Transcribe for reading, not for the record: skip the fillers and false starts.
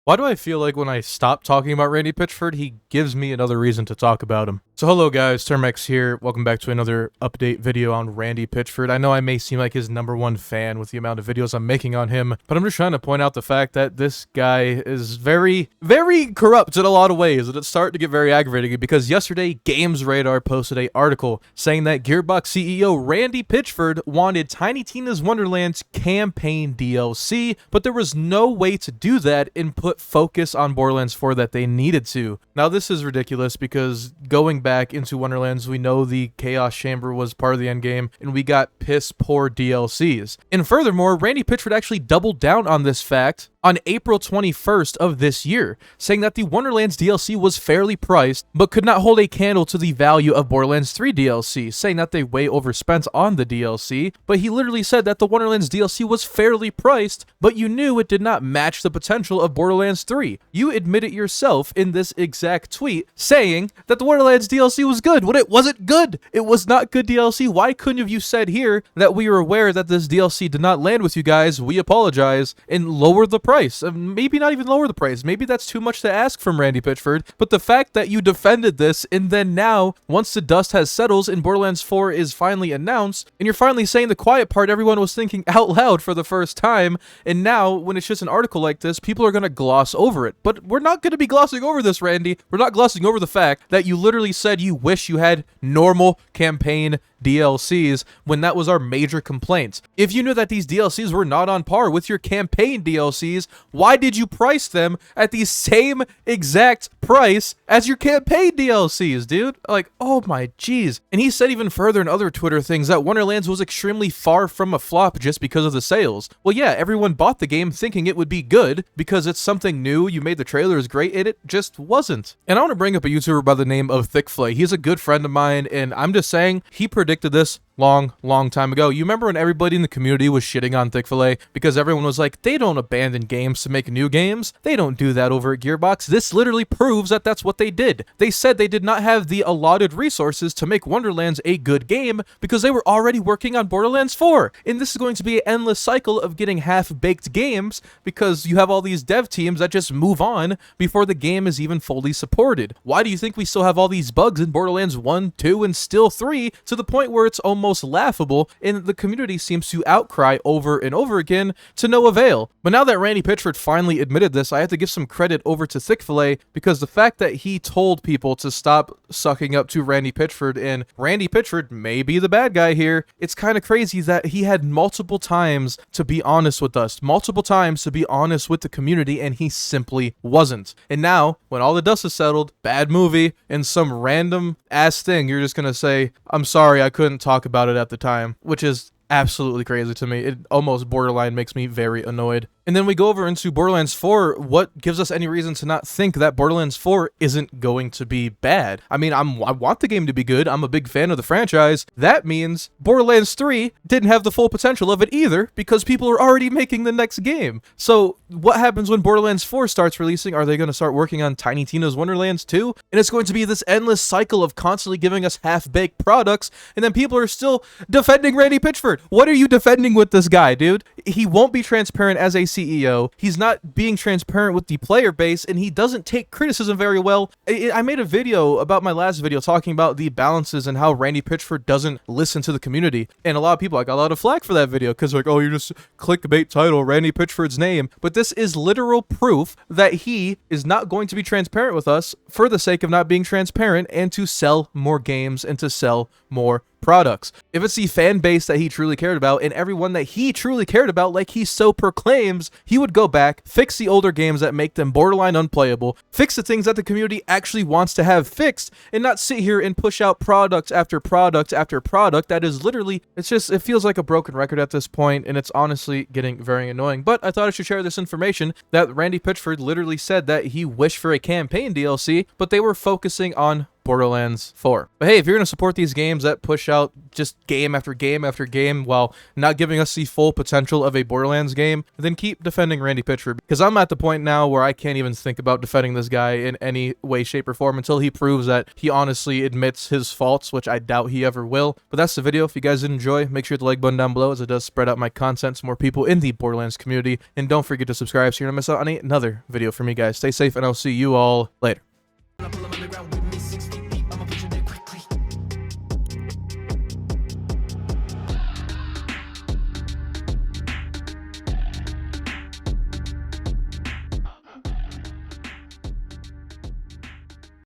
Why do I feel like when I stop talking about Randy Pitchford, he gives me another reason to talk about him? So hello guys, Termex here. Welcome back to another update video on Randy Pitchford. I know I may seem like his #1 fan with the amount of videos I'm making on him, but I'm just trying to point out the fact that this guy is very, very corrupt in a lot of ways, and it's starting to get very aggravating because yesterday, Games Radar posted an article saying that Gearbox CEO Randy Pitchford wanted Tiny Tina's Wonderlands campaign DLC, but there was no way to do that and put focus on Borderlands 4 that they needed to. Now this is ridiculous because going back into Wonderlands, we know the Chaos Chamber was part of the endgame, and we got piss poor DLCs. And furthermore, Randy Pitchford actually doubled down on this fact on April 21st of this year, saying that the Wonderlands DLC was fairly priced, but could not hold a candle to the value of Borderlands 3 DLC, saying that they way overspent on the DLC, but he literally said that the Wonderlands DLC was fairly priced, but you knew it did not match the potential of Borderlands 3. You admit it yourself in this exact tweet, saying that the Wonderlands DLC was good when it wasn't good. It was not good DLC. Why couldn't have you said here that we are aware that this DLC did not land with you guys, we apologize, and lower the price? Maybe not even lower the price. Maybe that's too much to ask from Randy Pitchford, but the fact that you defended this and then now, once the dust has settled and Borderlands 4 is finally announced, and you're finally saying the quiet part everyone was thinking out loud for the first time, and now, when it's just an article like this, people are going to gloss over it. But we're not going to be glossing over this, Randy. We're not glossing over the fact that you literally said you wish you had normal campaign DLCs when that was our major complaint. If you knew that these DLCs were not on par with your campaign DLCs, why did you price them at the same exact price as your campaign DLCs, dude? Like, oh my jeez. And he said even further in other Twitter things that Wonderlands was extremely far from a flop just because of the sales. Well, yeah, everyone bought the game thinking it would be good because it's something new, you made the trailers great, and it just wasn't. And I want to bring up a YouTuber by the name of Thickfila. He's a good friend of mine, and I'm just saying, he predicted this long time ago. You remember when everybody in the community was shitting on Thickfila because everyone was like, they don't abandon games to make new games. They don't do that over at Gearbox. This literally proves that that's what they did. They said they did not have the allotted resources to make Wonderlands a good game because they were already working on Borderlands 4. And this is going to be an endless cycle of getting half-baked games because you have all these dev teams that just move on before the game is even fully supported. Why do you think we still have all these bugs in Borderlands 1, 2, and still 3 to the point where it's almost laughable, and the community seems to outcry over and over again to no avail? But now that Randy Pitchford finally admitted this, I have to give some credit over to Thickfila because the fact that he told people to stop sucking up to Randy Pitchford, and Randy Pitchford may be the bad guy here, it's kind of crazy that he had multiple times to be honest with us, multiple times to be honest with the community, and he simply wasn't. And now, when all the dust is settled, bad movie, and some random ass thing, you're just gonna say, I'm sorry, I couldn't talk about it at the time, which is absolutely crazy to me. It almost borderline makes me very annoyed. And then we go over into Borderlands 4. What gives us any reason to not think that Borderlands 4 isn't going to be bad? I mean, I want the game to be good. I'm a big fan of the franchise. That means Borderlands 3 didn't have the full potential of it either because people are already making the next game. So what happens when Borderlands 4 starts releasing? Are they going to start working on Tiny Tina's Wonderlands 2? And it's going to be this endless cycle of constantly giving us half-baked products, and then people are still defending Randy Pitchford. What are you defending with this guy, dude? He won't be transparent as a CEO. He's not being transparent with the player base, and he doesn't take criticism very well. I made a video about my last video talking about the balances and how Randy Pitchford doesn't listen to the community. And a lot of people, I got a lot of flack for that video because like, oh, you just clickbait title, Randy Pitchford's name. But this is literal proof that he is not going to be transparent with us for the sake of not being transparent and to sell more games and to sell more products. If it's the fan base that he truly cared about and everyone that he truly cared about, like he so proclaims, he would go back, fix the older games that make them borderline unplayable, fix the things that the community actually wants to have fixed, and not sit here and push out product after product after product that is literally, it feels like a broken record at this point, and it's honestly getting very annoying. But I thought I should share this information that Randy Pitchford literally said that he wished for a campaign DLC, but they were focusing on Borderlands 4. But hey, if you're going to support these games that push out just game after game after game while not giving us the full potential of a Borderlands game, then keep defending Randy Pitchford, because I'm at the point now where I can't even think about defending this guy in any way, shape, or form until he proves that he honestly admits his faults, which I doubt he ever will. But that's the video. If you guys did enjoy, make sure to hit the like button down below, as it does spread out my content to more people in the Borderlands community. And don't forget to subscribe so you don't miss out on another video from me, guys. Stay safe, and I'll see you all later.